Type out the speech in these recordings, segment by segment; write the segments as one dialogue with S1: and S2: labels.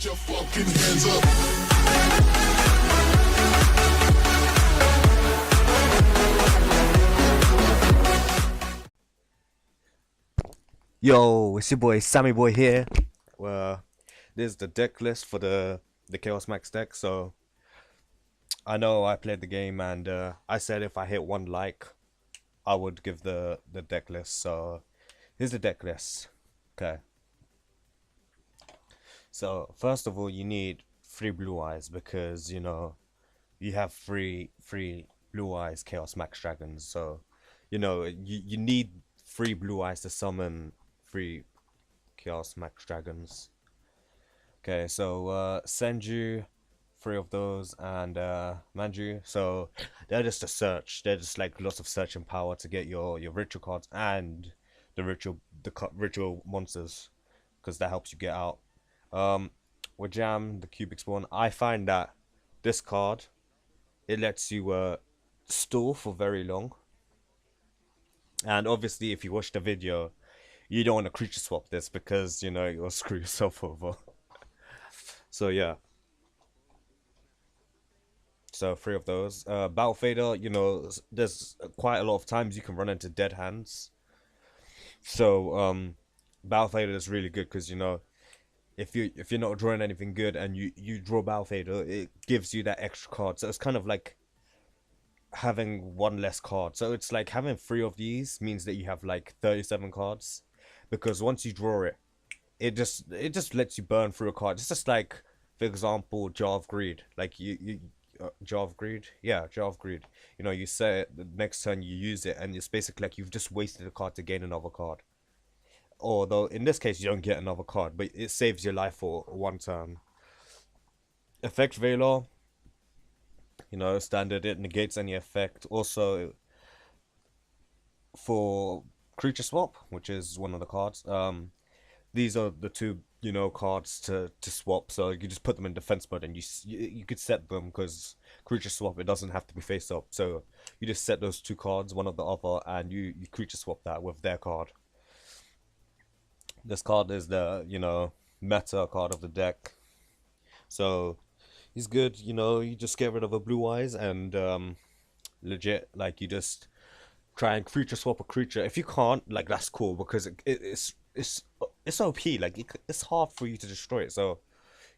S1: Put your fucking hands up.
S2: Yo, it's your boy Sammy Boy here. Well, this is the deck list for the Chaos Max deck. So I know I played the game and I said if I hit 1 like, I would give the deck list. So here's the deck list. Okay. So first of all, you need 3 blue eyes because you have three blue eyes Chaos Max dragons. So you need 3 blue eyes to summon 3 Chaos Max dragons. Okay, so send you 3 of those and Manju. So they're just a search. They're just like lots of searching power to get your ritual cards and ritual monsters, because that helps you get out. With Jam, the cubic spawn, I find that this card, it lets you store for very long. And obviously, if you watch the video, you don't want to creature swap this because you'll screw yourself over. So yeah. So 3 of those. Battle Fader, there's quite a lot of times you can run into dead hands. So Battle Fader is really good because if you're not drawing anything good and you draw Battle Fader, it gives you that extra card. So it's kind of like having 1 less card. So it's like having 3 of these means that you have like 37 cards, because once you draw it, it just lets you burn through a card. It's just like, for example, Jar of Greed. Like Jar of Greed, yeah, Jar of Greed. You say it, the next turn you use it, and it's basically like you've just wasted a card to gain another card. Although in this case you don't get another card, but it saves your life for 1 turn. Effect Velar, standard. It negates any effect. Also, for creature swap, which is one of the cards, these are the two cards to swap. So you just put them in defense mode and you could set them, because creature swap, it doesn't have to be face up. So you just set those 2 cards, one of the other, and you creature swap that with their card. This card is the meta card of the deck. So he's good. You just get rid of a blue eyes and legit, like, you just try and creature swap a creature. If you can't, like, that's cool, because it's OP. Like, it's hard for you to destroy it. So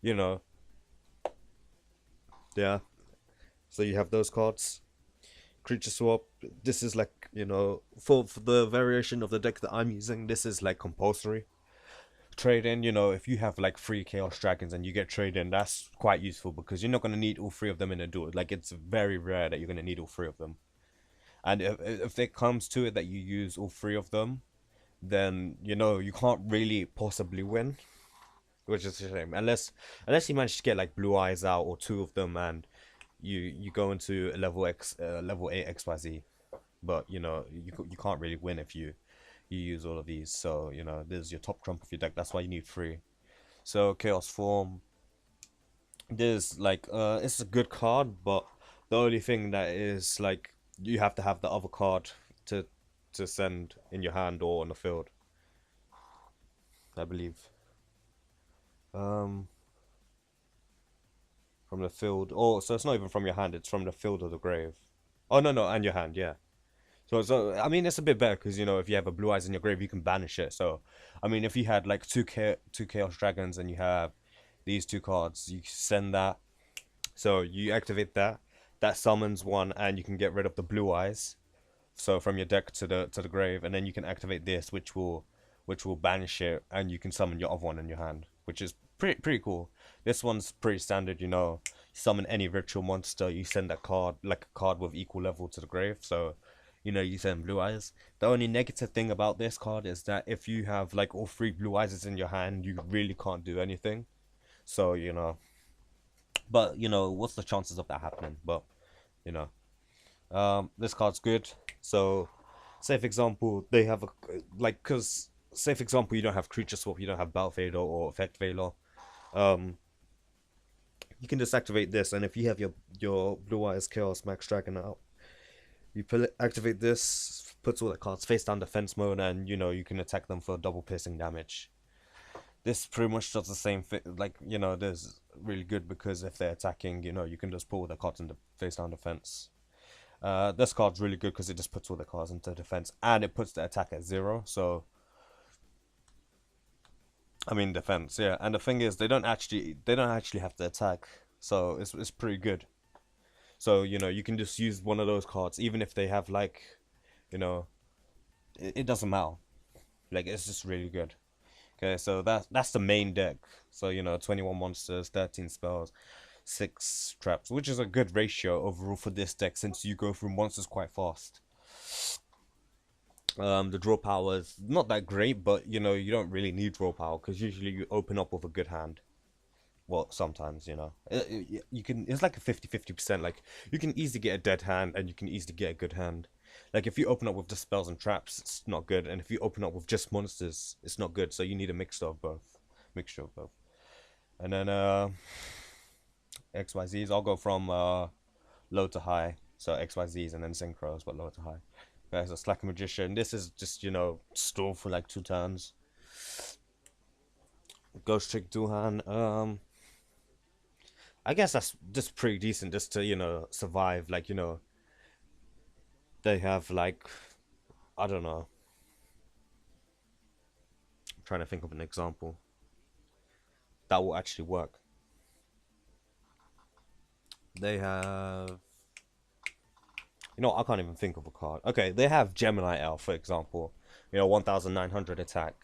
S2: yeah. So you have those cards. Creature swap. This is like, for the variation of the deck that I'm using, this is like compulsory. Trade in, if you have like 3 Chaos Dragons and you get trade in, that's quite useful, because you're not going to need all 3 of them in a duel. Like, it's very rare that you're going to need all 3 of them. And if it comes to it that you use all 3 of them, then you can't really possibly win, which is a shame. Unless you manage to get like blue eyes out, or 2 of them, and you go into a level 8 XYZ. But you can't really win if you use all of these. So this is your top trump of your deck. That's why you need 3. So Chaos Form, this, like, it's a good card, but the only thing that is, like, you have to have the other card to send in your hand or on the field, I believe. From the field, so it's not even from your hand, it's from the field or the grave. Oh, no, and your hand, yeah. So I mean, it's a bit better because if you have a blue eyes in your grave, you can banish it. So I mean, if you had like two Chaos Dragons and you have these 2 cards, you send that. So you activate that. That summons one, and you can get rid of the blue eyes. So from your deck to the grave, and then you can activate this, which will banish it, and you can summon your other one in your hand, which is pretty cool. This one's pretty standard. You summon any ritual monster, you send that card, like a card with equal level, to the grave. So you send blue eyes. The only negative thing about this card is that if you have like all 3 blue eyes in your hand, you really can't do anything. So but what's the chances of that happening? But this card's good. So say for example they have because say for example you don't have creature swap, you don't have Battle Fader or Effect Velar, you can just activate this, and if you have your blue eyes Chaos Max Dragon out, you activate this, puts all the cards face down defense mode, and you can attack them for double piercing damage. This pretty much does the same thing. Like, there's really good because if they're attacking, you can just put all the cards in the face down defense. This card's really good because it just puts all the cards into defense and it puts the attack at 0. So, I mean defense, yeah. And the thing is, they don't actually have to attack, so it's pretty good. So you can just use one of those cards, even if they have like, you know, it doesn't matter. Like it's just really good. Okay, so that's the main deck. So 21 monsters, 13 spells, 6 traps, which is a good ratio overall for this deck since you go through monsters quite fast. The draw power is not that great, but you don't really need draw power because usually you open up with a good hand. Well, sometimes you can. It's like a 50-50%. Like you can easily get a dead hand and you can easily get a good hand. Like if you open up with just spells and traps, it's not good, and if you open up with just monsters, it's not good. So you need a mixture of both. And then XYZs, I'll go from low to high. So XYZs and then synchros, but low to high. There's a Slacker Magician. This is just store for like 2 turns. Ghost Trick Duhan. I guess that's just pretty decent just to survive. Like they have like, I don't know. I'm trying to think of an example that will actually work. They have, I can't even think of a card. Okay, they have Gemini Elf, for example. 1900 attack.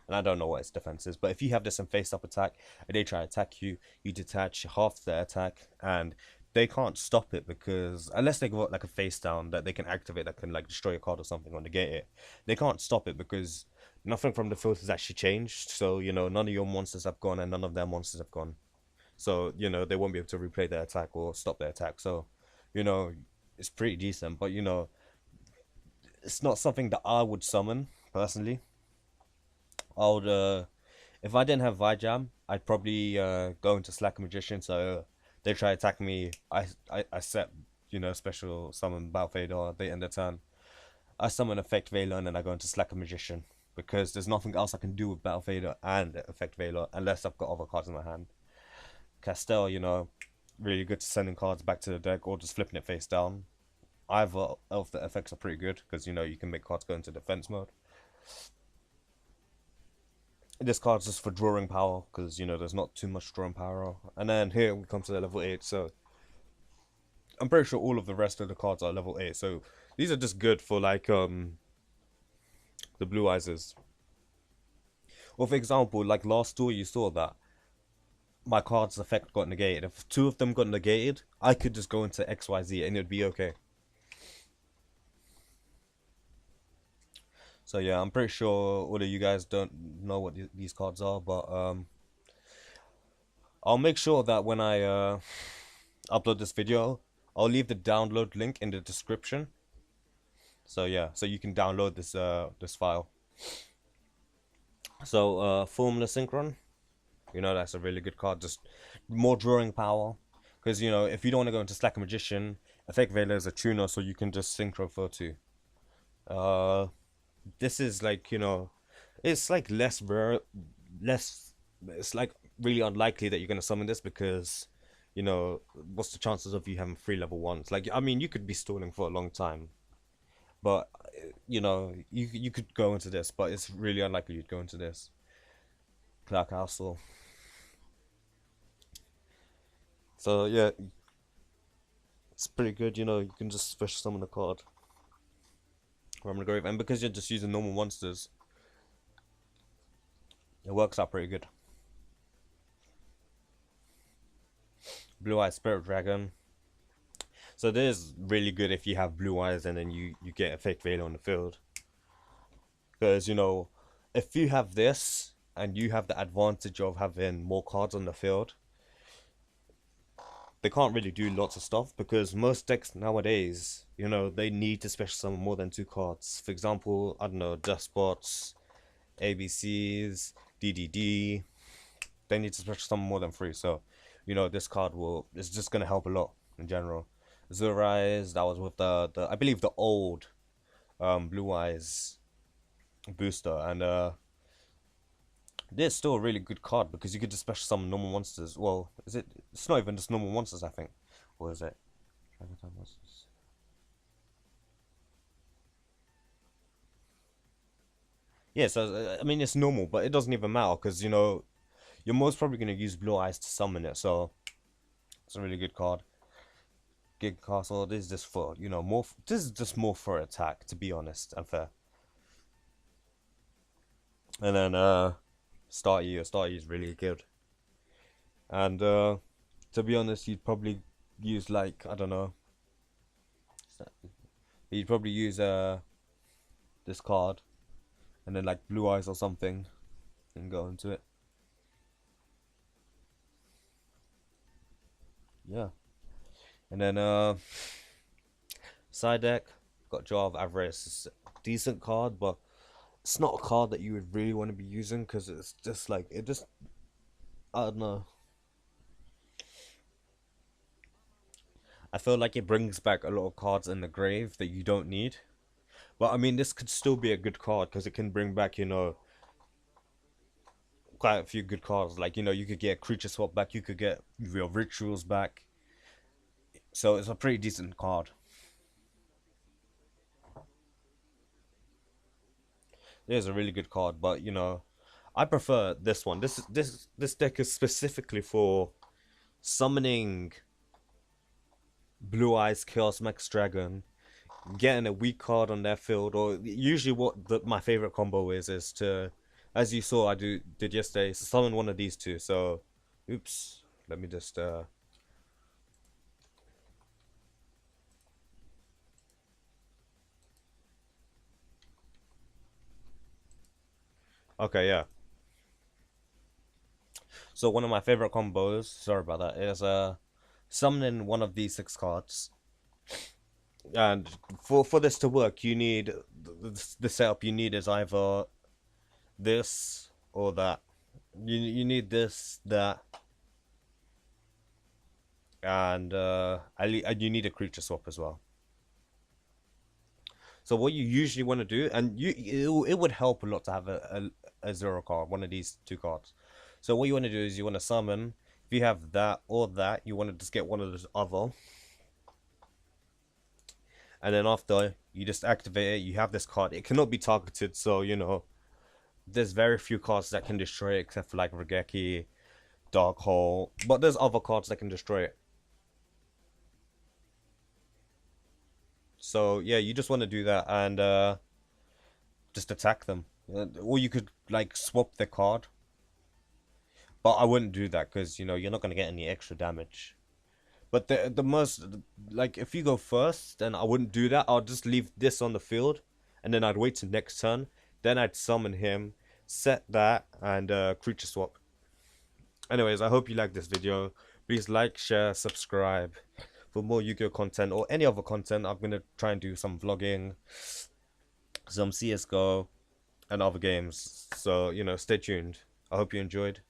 S2: And I don't know what its defense is, but if you have this in face up attack and they try to attack you, you detach half their attack and they can't stop it because unless they got like a face down that they can activate that can like destroy a card or something or negate it, they can't stop it because nothing from the field has actually changed. So, none of your monsters have gone and none of their monsters have gone. So, they won't be able to replay their attack or stop their attack. So, you know, it's pretty decent, but it's not something that I would summon personally. I would if I didn't have Vijam, I'd probably go into Slacker Magician. So they try to attack me. I set special summon Battle Fader. They end the turn. I summon Effect Veiler and then I go into Slacker Magician because there's nothing else I can do with Battle Fader and Effect Veiler unless I've got other cards in my hand. Castell, really good to sending cards back to the deck or just flipping it face down. Either of the effects are pretty good because you can make cards go into defense mode. This card's just for drawing power because there's not too much drawing power. And then here we come to the level 8. So I'm pretty sure all of the rest of the cards are level 8. So these are just good for like the blue eyes. Or for example, like last tour you saw that my card's effect got negated. If 2 of them got negated, I could just go into XYZ and it'd be okay. So yeah, I'm pretty sure all of you guys don't know what these cards are, but I'll make sure that when I upload this video, I'll leave the download link in the description. So yeah, so you can download this file. So Formula Synchron, that's a really good card. Just more drawing power, because if you don't want to go into Slacker Magician, Effect Veiler is a tuner, so you can just synchro for 2. This is like it's like less. It's like really unlikely that you're gonna summon this because what's the chances of you having 3 level 1s? Like I mean, you could be stalling for a long time, but you could go into this, but it's really unlikely you'd go into this. Clark Castle. So yeah, it's pretty good. You can just special summon a card from the grave, and because you're just using normal monsters, it works out pretty good. Blue Eye Spirit Dragon. So this is really good if you have blue eyes and then you get a fake veil on the field. Because if you have this and you have the advantage of having more cards on the field, they can't really do lots of stuff because most decks nowadays, they need to special summon more than 2 cards. For example, I don't know, Despots, ABCs, DDD, they need to special summon more than 3. So, this card is just gonna help a lot in general. Azure Eyes, that was with the I believe the old Blue Eyes booster, and There's still a really good card because you could just special summon normal monsters. Well, is it? It's not even just normal monsters, I think. Or is it? Dragon type monsters. Yeah, so I mean it's normal, but it doesn't even matter because you're most probably gonna use Blue Eyes to summon it. So it's a really good card. Gig Castle. This is just for more. This is just more for attack, to be honest and fair. And then Start is really good. And to be honest, you'd probably use like I don't know. You'd probably use this card and then like Blue Eyes or something and go into it. Yeah. And then side deck got Jar of Avarice. It's a decent card, but it's not a card that you would really want to be using because it's just like it just I don't know. I feel like it brings back a lot of cards in the grave that you don't need. But I mean, this could still be a good card because it can bring back, quite a few good cards. Like, you could get creature swap back, you could get your rituals back. So it's a pretty decent card. It is a really good card, but I prefer this one. This deck is specifically for summoning Blue Eyes Chaos Max Dragon, getting a weak card on their field, or usually what my favorite combo is to, as you saw I did yesterday, summon one of these two. So, oops, let me just okay, yeah. So one of my favorite combos, sorry about that, is summoning one of these six cards. And for this to work, you need the setup you need is either this or that. You need this, that, and you need a creature swap as well. So what you usually want to do, and it would help a lot to have a zero card, one of these two cards. So what you want to do is you want to summon. If you have that or that, you want to just get one of the other, and then after you just activate it, you have this card. It cannot be targeted, so there's very few cards that can destroy it except for like Regeki, Dark Hole, but there's other cards that can destroy it. So yeah, you just want to do that and just attack them. Or you could like swap the card, but I wouldn't do that because you're not gonna get any extra damage. But the most like if you go first, then I wouldn't do that. I'll just leave this on the field, and then I'd wait till next turn. Then I'd summon him, set that, and creature swap. Anyways, I hope you like this video. Please like, share, subscribe for more Yu-Gi-Oh content or any other content. I'm gonna try and do some vlogging, some CS:GO, and other games. So stay tuned. I hope you enjoyed.